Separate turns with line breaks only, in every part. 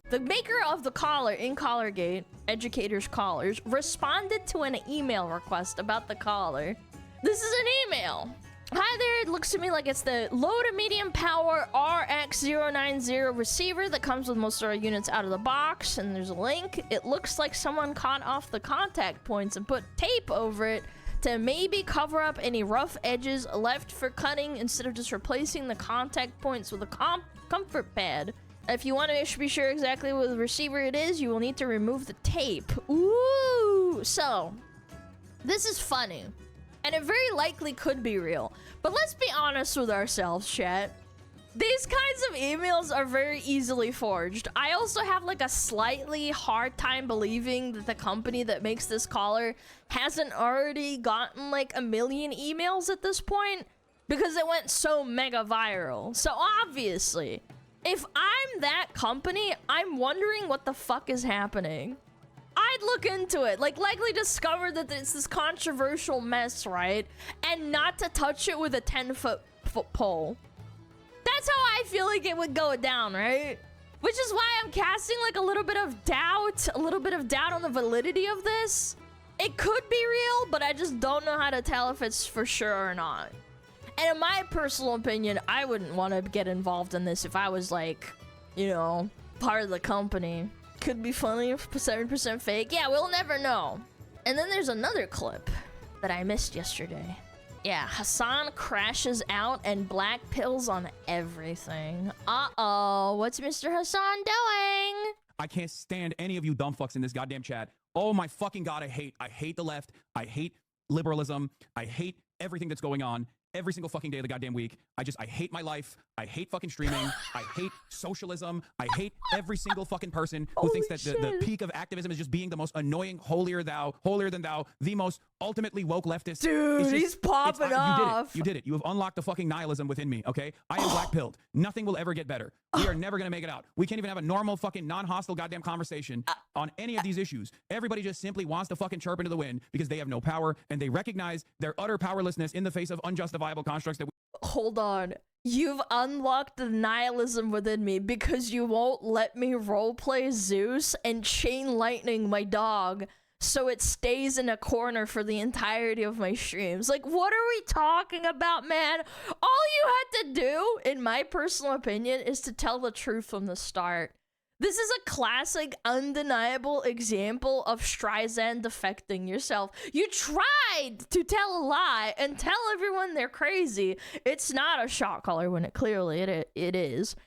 The maker of the collar in Collargate, Educators Collars, responded to an email request about the collar. This is an email. Hi there, it looks to me like it's the low to medium power RX090 receiver that comes with most of our units out of the box, and there's a link. It looks like someone cut off the contact points and put tape over it to maybe cover up any rough edges left for cutting instead of just replacing the contact points with a comfort pad. If you want to be sure exactly what the receiver it is, you will need to remove the tape. Ooh, so this is funny. And it very likely could be real. But let's be honest with ourselves, chat. These kinds of emails are very easily forged. I also have like a slightly hard time believing that the company that makes this collar hasn't already gotten like 1 million emails at this point, because it went so mega viral. So obviously, if I'm that company, I'm wondering what the fuck is happening. I'd look into it, like likely discover that it's this controversial mess, right? And not to touch it with a 10-foot pole. That's how I feel like it would go down, right? Which is why I'm casting like a little bit of doubt on the validity of this. It could be real, but I just don't know how to tell if it's for sure or not. And in my personal opinion, I wouldn't want to get involved in this if I was like, you know, part of the company. Could be funny if 7% fake. Yeah, we'll never know. And then there's another clip that I missed yesterday. Yeah, Hasan crashes out and black pills on everything. Uh-oh, what's Mr. Hasan doing?
I can't stand any of you dumb fucks in this goddamn chat. Oh my fucking god, I hate the left. I hate liberalism. I hate everything that's going on every single fucking day of the goddamn week. I hate my life. I hate fucking streaming. I hate socialism. I hate every single fucking person who thinks that the peak of activism is just being the most annoying, holier than thou, the most ultimately woke leftist.
Dude, he's popping off.
You did it. You have unlocked the fucking nihilism within me, okay? I am black-pilled. Nothing will ever get better. We are never gonna make it out. We can't even have a normal fucking non-hostile goddamn conversation on any of these issues. Everybody just simply wants to fucking chirp into the wind because they have no power and they recognize their utter powerlessness in the face of unjustifiable constructs that we—
Hold on. You've unlocked the nihilism within me because you won't let me roleplay Zeus and chain lightning my dog so it stays in a corner for the entirety of my streams. Like, what are we talking about, man? All you had to do, in my personal opinion, is to tell the truth from the start. This is a classic, undeniable example of Streisand defecting yourself. You tried to tell a lie and tell everyone they're crazy. It's not a shot caller when it clearly it is.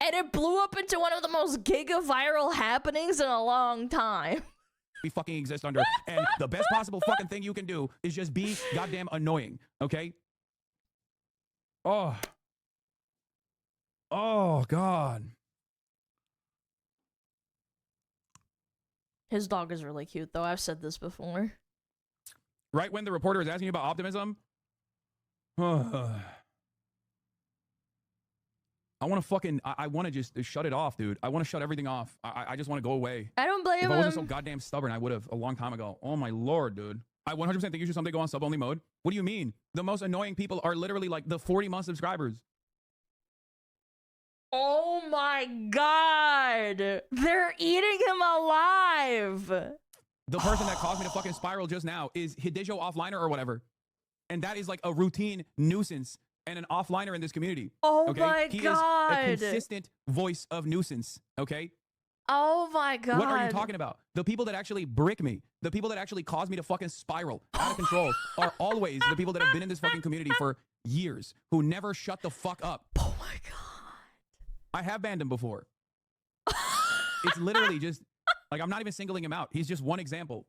And it blew up into one of the most giga-viral happenings in a long time.
We fucking exist under, and the best possible fucking thing you can do is just be goddamn annoying, okay? Oh god.
His dog is really cute, though. I've said this before.
Right when the reporter was asking you about optimism, I want to fucking, I want to just shut it off, dude. I want to shut everything off. I just want to go away.
I don't blame him.
If I wasn't so goddamn stubborn, I would have a long time ago. Oh my lord, dude. I 100% think you should someday go on sub-only mode. What do you mean? The most annoying people are literally like the 40-month subscribers.
Oh my god. They're eating him alive.
The person that caused me to fucking spiral just now is Hidejo Offliner or whatever. And that is like a routine nuisance and an offliner in this community.
Oh
okay?
my
he
god.
Is a consistent voice of nuisance, okay?
Oh my god.
What are you talking about? The people that actually brick me, the people that actually cause me to fucking spiral out of control are always the people that have been in this fucking community for years, who never shut the fuck up.
Oh my god.
I have banned him before. It's literally just, like, I'm not even singling him out. He's just one example.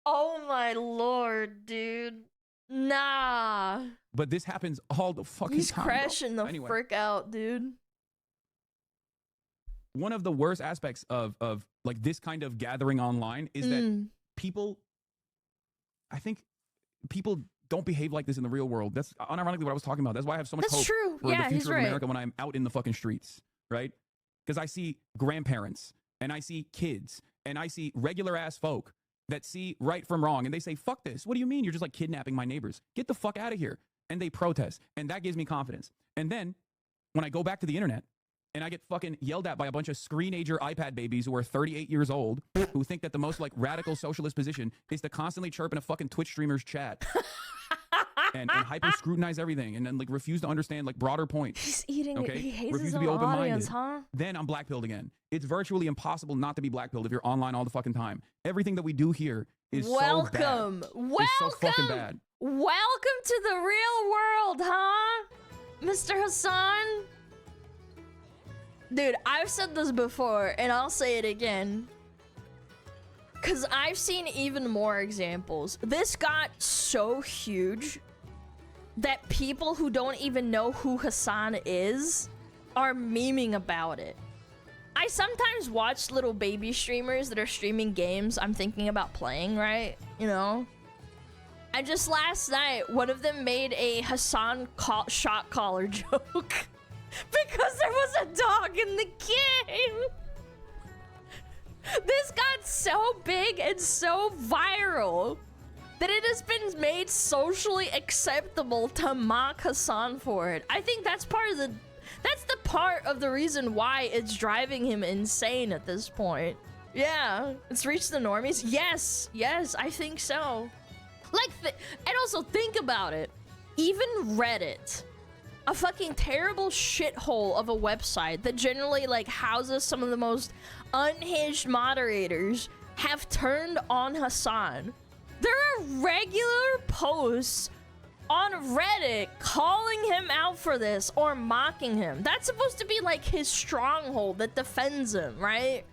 Oh my lord, dude. Nah.
But this happens all the fucking time.
He's crashing the frick out, dude.
One of the worst aspects of like this kind of gathering online is that people, I think people don't behave like this in the real world. That's unironically what I was talking about. That's why I have so much hope for the future of America when I'm out in the fucking streets, right? Because I see grandparents and I see kids and I see regular ass folk that see right from wrong and they say, fuck this. What do you mean? You're just like kidnapping my neighbors. Get the fuck out of here. And they protest. And that gives me confidence. And then when I go back to the internet and I get fucking yelled at by a bunch of screenager iPad babies who are 38 years old, who think that the most like radical socialist position is to constantly chirp in a fucking Twitch streamer's chat and hyper scrutinize everything and then like refuse to understand like broader points.
He's eating
okay?
He hates
refuse
his
to be
own
open-minded.
audience, huh?
Then I'm black-pilled again. It's virtually impossible not to be black-pilled if you're online all the fucking time. Everything that we do here is so bad.
Welcome.
It's so fucking bad.
Welcome to the real world, huh? Mr. Hasan? Dude, I've said this before, and I'll say it again. Because I've seen even more examples. This got so huge that people who don't even know who Hasan is are memeing about it. I sometimes watch little baby streamers that are streaming games I'm thinking about playing, right? You know? And just last night, one of them made a Hasan shot caller joke because there was a dog in the game. This got so big and so viral that it has been made socially acceptable to mock Hasan for it. I think that's the part of the reason why it's driving him insane at this point. Yeah, it's reached the normies. Yes, I think so. Like, and also think about it. Even Reddit, a fucking terrible shithole of a website that generally like houses some of the most unhinged moderators, have turned on Hasan. There are regular posts on Reddit calling him out for this or mocking him. That's supposed to be like his stronghold that defends him, right?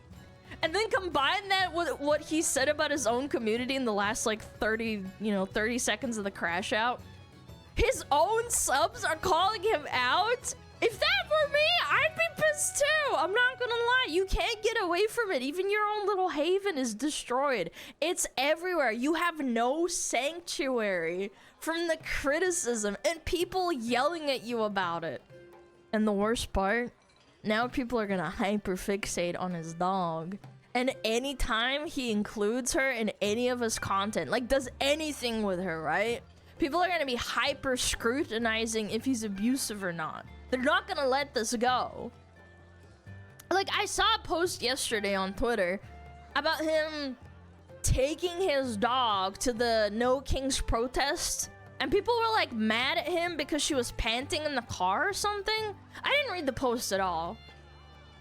And then combine that with what he said about his own community in the last like 30 seconds of the crash out. His own subs are calling him out. If that were me, I'd be pissed too. I'm not gonna lie. You can't get away from it. Even your own little haven is destroyed. It's everywhere. You have no sanctuary from the criticism and people yelling at you about it. And the worst part, now people are gonna hyperfixate on his dog. And anytime he includes her in any of his content, like does anything with her, right? People are gonna be hyper scrutinizing if he's abusive or not. They're not gonna let this go. Like, I saw a post yesterday on Twitter about him taking his dog to the No Kings protest, and people were like mad at him because she was panting in the car or something. I didn't read the post at all,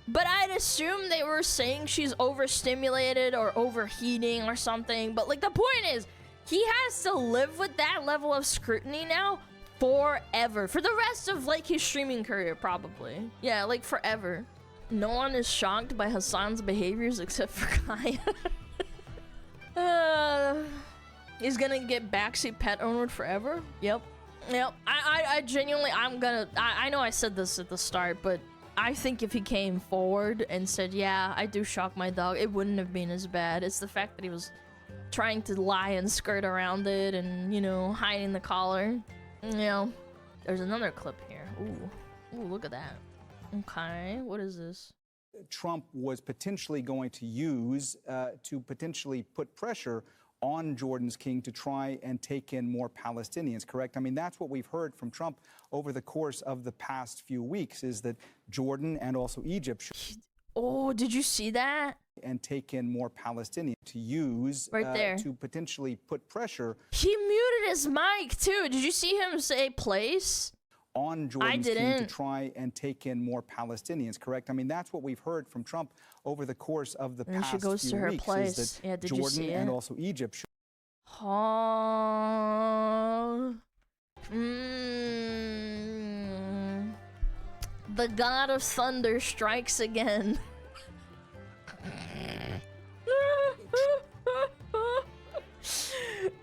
but I'd assume they were saying she's overstimulated or overheating or something. But like, the point is, he has to live with that level of scrutiny now forever, for the rest of like his streaming career, probably. Yeah, like forever. No one is shocked by Hasan's behaviors except for Kaya. He's gonna get backseat pet owner forever. Yep. I genuinely, I know I said this at the start, but I think if he came forward and said, yeah, I do shock my dog, it wouldn't have been as bad. It's the fact that he was trying to lie and skirt around it and, you know, hiding the collar. You know, there's another clip here. Ooh, look at that. Okay, what is this?
Trump was potentially going to use to potentially put pressure on Jordan's king to try and take in more Palestinians, correct? I mean, that's what we've heard from Trump over the course of the past few weeks, is that Jordan and also Egypt should...
Oh, did you see that?
And take in more Palestinians to use
right there
to potentially put pressure.
He muted his mic too. Did you see him say place?
On Jordan's king to try and take in more Palestinians, correct? I mean, that's what we've heard from Trump over the course of the past
she goes
few
to her
weeks,
place.
is that
Yeah, did
Jordan
you see
and
it?
also Egypt should...
The god of thunder strikes again.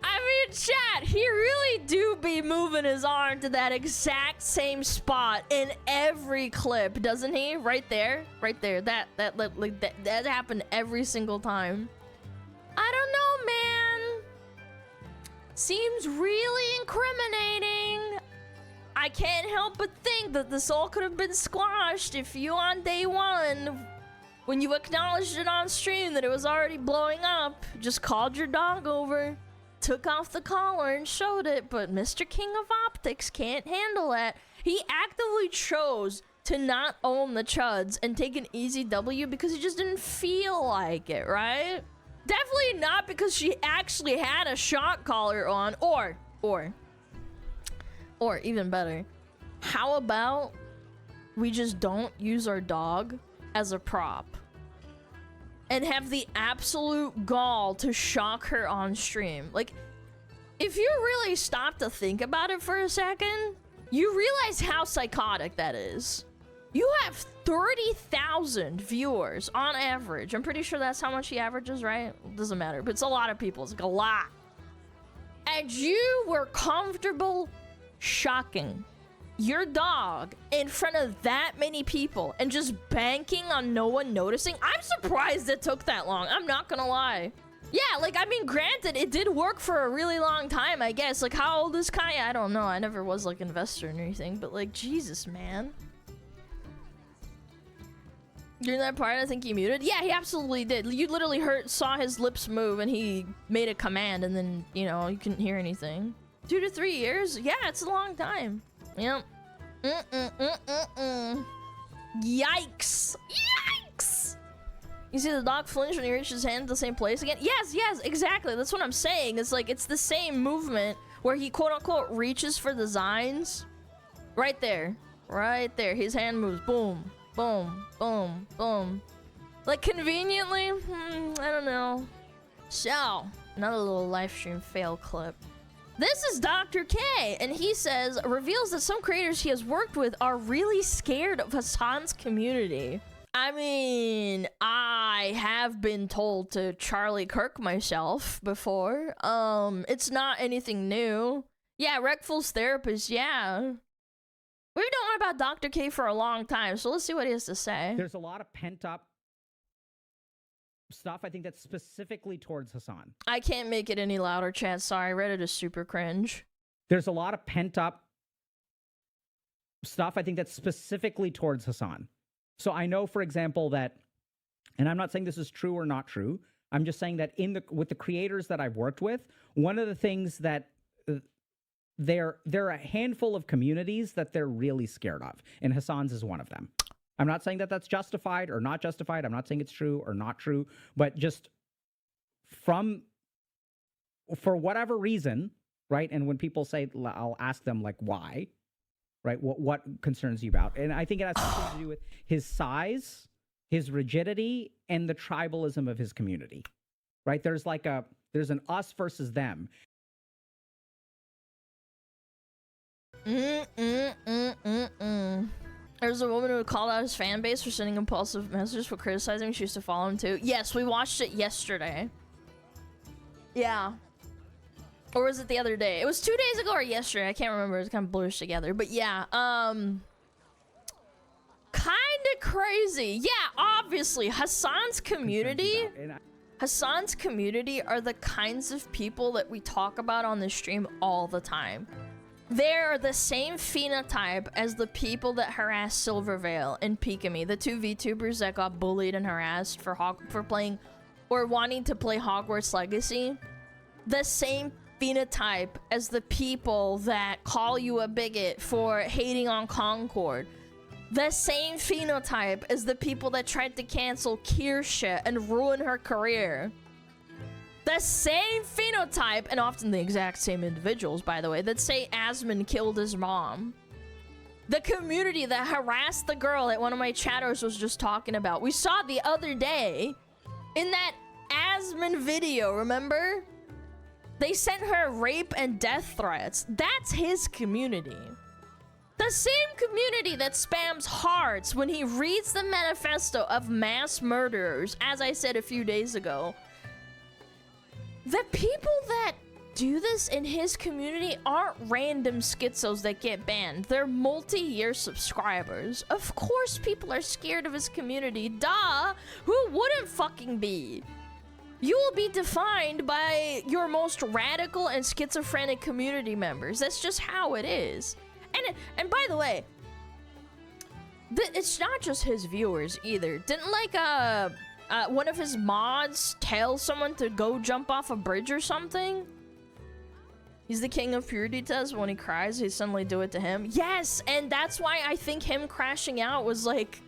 I mean, chat, he really do be moving his arm to that exact same spot in every clip, doesn't he? Right there, that happened every single time. I don't know, man. Seems really incriminating. I can't help but think that this all could have been squashed if you on day one when you acknowledged it on stream that it was already blowing up, just called your dog over, took off the collar and showed it, but Mr. King of Optics can't handle that. He actively chose to not own the chuds and take an easy W because he just didn't feel like it, right? Definitely not because she actually had a shock collar on, or even better, how about we just don't use our dog as a prop and have the absolute gall to shock her on stream? Like, if you really stop to think about it for a second, you realize how psychotic that is. You have 30,000 viewers on average. I'm pretty sure that's how much he averages, right? It doesn't matter, but it's a lot of people. It's like a lot. And you were comfortable shocking your dog in front of that many people and just banking on no one noticing. I'm surprised it took that long. I'm not gonna lie. Yeah, like, I mean, granted, it did work for a really long time, I guess. Like, how old is Kaya? I don't know. I never was, like, an investor or anything, but, like, Jesus, man. During that part, I think he muted. Yeah, he absolutely did. You literally saw his lips move, and he made a command, and then, you know, you couldn't hear anything. 2 to 3 years? Yeah, it's a long time. Yep. Yikes. Yikes! You see the dog flinch when he reaches his hand to the same place again? Yes, yes, exactly. That's what I'm saying. It's like, it's the same movement where he, quote-unquote, reaches for the Zines. Right there. Right there. His hand moves. Boom. Boom, boom, boom. Like, conveniently? I don't know. So, another little live stream fail clip. This is Dr. K, and he says, reveals that some creators he has worked with are really scared of Hasan's community. I mean, I have been told to Charlie Kirk myself before. It's not anything new. Yeah, Reckful's therapist, yeah. We've known about Dr. K for a long time, so let's see what he has to say.
There's a lot of pent-up stuff, I think, that's specifically towards Hasan.
I can't make it any louder, chat. Sorry, Reddit is super cringe.
There's a lot of pent-up stuff, I think, that's specifically towards Hasan. So I know, for example, that, and I'm not saying this is true or not true, I'm just saying that with the creators that I've worked with, one of the things that there are a handful of communities that they're really scared of, and Hasan's is one of them. I'm not saying that that's justified or not justified. I'm not saying it's true or not true, but just for whatever reason, right? And when people say, I'll ask them, like, why, right? What concerns you about? And I think it has something to do with his size, his rigidity, and the tribalism of his community, right? There's an us versus them.
There's a woman who called out his fan base for sending impulsive messages for criticizing him. She used to follow him too. Yes, we watched it yesterday. Yeah. Or was it the other day? It was 2 days ago or yesterday. I can't remember. It kind of blurs together. But yeah, kind of crazy. Yeah, obviously, Hasan's community are the kinds of people that we talk about on the stream all the time. They're the same phenotype as the people that harassed Silvervale and Pikami, the two VTubers that got bullied and harassed for playing or wanting to play Hogwarts Legacy. The same phenotype as the people that call you a bigot for hating on Concord. The same phenotype as the people that tried to cancel Kirsche and ruin her career. The same phenotype, and often the exact same individuals, by the way, that say Asmund killed his mom. The community that harassed the girl that one of my chatters was just talking about. We saw the other day in that Asmund video, remember? They sent her rape and death threats. That's his community. The same community that spams hearts when he reads the manifesto of mass murderers, as I said a few days ago. The people that do this in his community aren't random schizos that get banned. They're multi-year subscribers. Of course people are scared of his community. Duh! Who wouldn't fucking be? You will be defined by your most radical and schizophrenic community members. That's just how it is. And by the way, It's not just his viewers either. Didn't like one of his mods tell someone to go jump off a bridge or something? He's the king of purity test. When he cries, he suddenly do it to him. Yes, and that's why I think him crashing out was like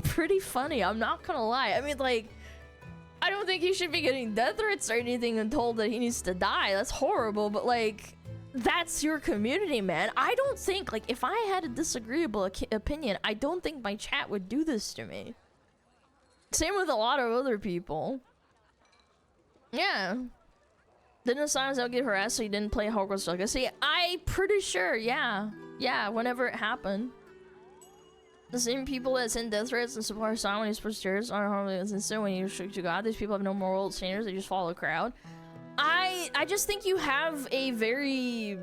pretty funny. I'm not gonna lie. I mean, like, I don't think he should be getting death threats or anything and told that he needs to die. That's horrible, but like, that's your community, man. I don't think, like, if I had a disagreeable opinion, I don't think my chat would do this to me. Same with a lot of other people. Yeah. Didn't Hasan get harassed so he didn't play Hogwarts Legacy? I'm pretty sure, yeah. Yeah, whenever it happened. The same people that send death threats and support Hasan when he's pushed yours are harmful as instant when you restrict to God. These people have no moral standards, they just follow the crowd. I just think you have a very...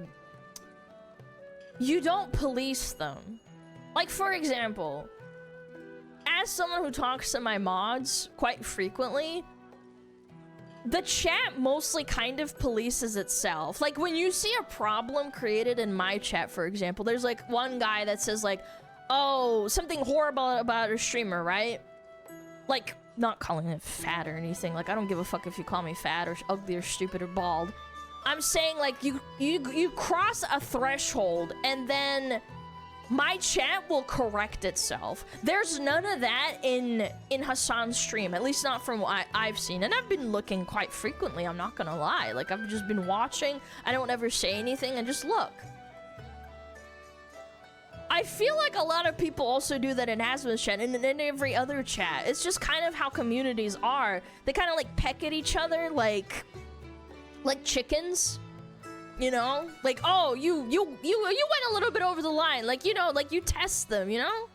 You don't police them. Like, for example, as someone who talks to my mods quite frequently, the chat mostly kind of polices itself. Like, when you see a problem created in my chat, for example, there's like one guy that says like, oh, something horrible about a streamer, right? Like, not calling it fat or anything. Like, I don't give a fuck if you call me fat or ugly or stupid or bald. I'm saying, like, you cross a threshold and then my chat will correct itself. There's none of that in Hasan's stream, at least not from what I've seen. And I've been looking quite frequently, I'm not gonna lie. Like, I've just been watching. I don't ever say anything and just look. I feel like a lot of people also do that in Asmon's chat and in every other chat. It's just kind of how communities are. They kind of like peck at each other like chickens, you know? Like, oh, you went a little bit over the line. Like, you know, like you test them, you know?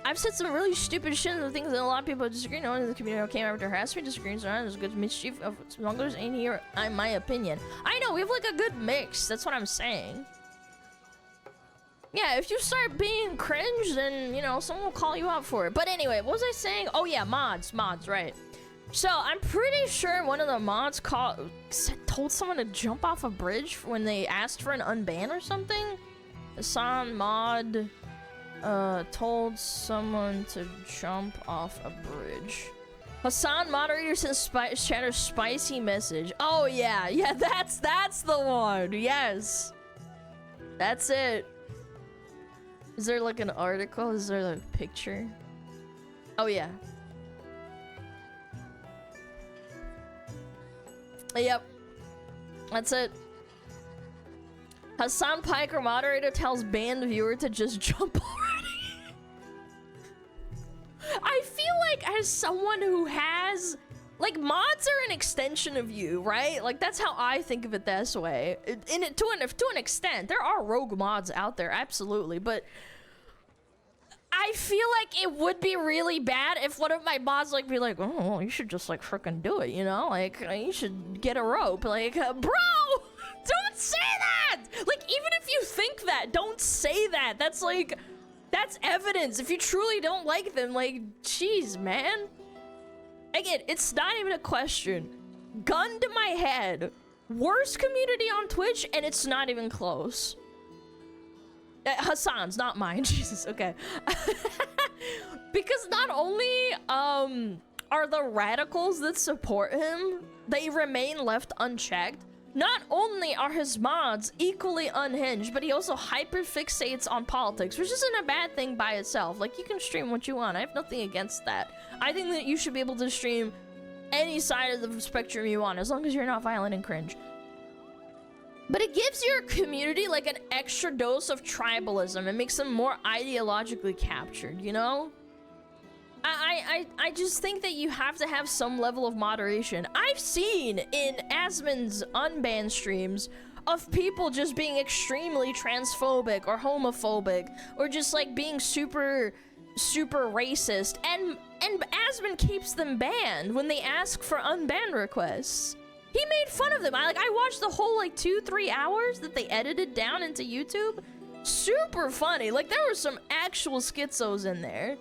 I've said some really stupid shit and things that a lot of people disagree on in the community came over to harass me, disagreeing around. There's good mischief of smugglers in here, in my opinion. I know, we have like a good mix. That's what I'm saying. Yeah, if you start being cringe, then, you know, someone will call you out for it. But anyway, what was I saying? Oh yeah, mods, right. So, I'm pretty sure one of the mods told someone to jump off a bridge when they asked for an unban or something? Hasan mod told someone to jump off a bridge. Hasan moderator sends chatter spicy message. Oh yeah, that's the one, yes. That's it. Is there like an article? Is there a picture? Oh yeah. Yep. That's it. Hasan Piker moderator tells banned viewer to just jump already. I feel like as someone who has... Like, mods are an extension of you, right? Like, that's how I think of it this way. To an extent. There are rogue mods out there, absolutely. But I feel like it would be really bad if one of my mods, like, be like, oh, well, you should just, like, frickin' do it, you know? Like, you should get a rope. Like, bro! Don't say that! Like, even if you think that, don't say that. That's, like, that's evidence. If you truly don't like them, like, jeez, man. Again, it's not even a question. Gun to my head. Worst community on Twitch, and it's not even close. Hasan's, not mine. Jesus, okay. Because not only are the radicals that support him, they remain left unchecked. Not only are his mods equally unhinged, but he also hyperfixates on politics, which isn't a bad thing by itself. Like, you can stream what you want. I have nothing against that. I think that you should be able to stream any side of the spectrum you want, as long as you're not violent and cringe. But it gives your community, like, an extra dose of tribalism. It makes them more ideologically captured, you know? I just think that you have to have some level of moderation. I've seen in Asmon's unbanned streams of people just being extremely transphobic or homophobic or just like being super racist, and Asmon keeps them banned when they ask for unban requests. He made fun of them. I watched the whole like 2-3 hours that they edited down into YouTube. Super funny. Like, there were some actual schizos in there.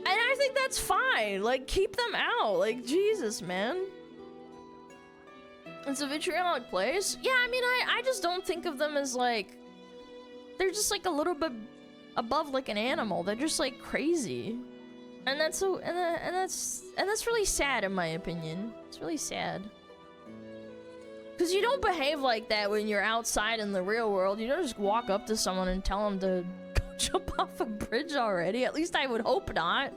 And I think that's fine. Like, keep them out. Like, Jesus, man. It's a vitriolic place. Yeah, I mean, I just don't think of them as, like... they're just like a little bit above like an animal. They're just like crazy. And that's so, and that's really sad in my opinion. It's really sad. Because you don't behave like that when you're outside in the real world. You don't just walk up to someone and tell them to go jump off a bridge already. At least I would hope not.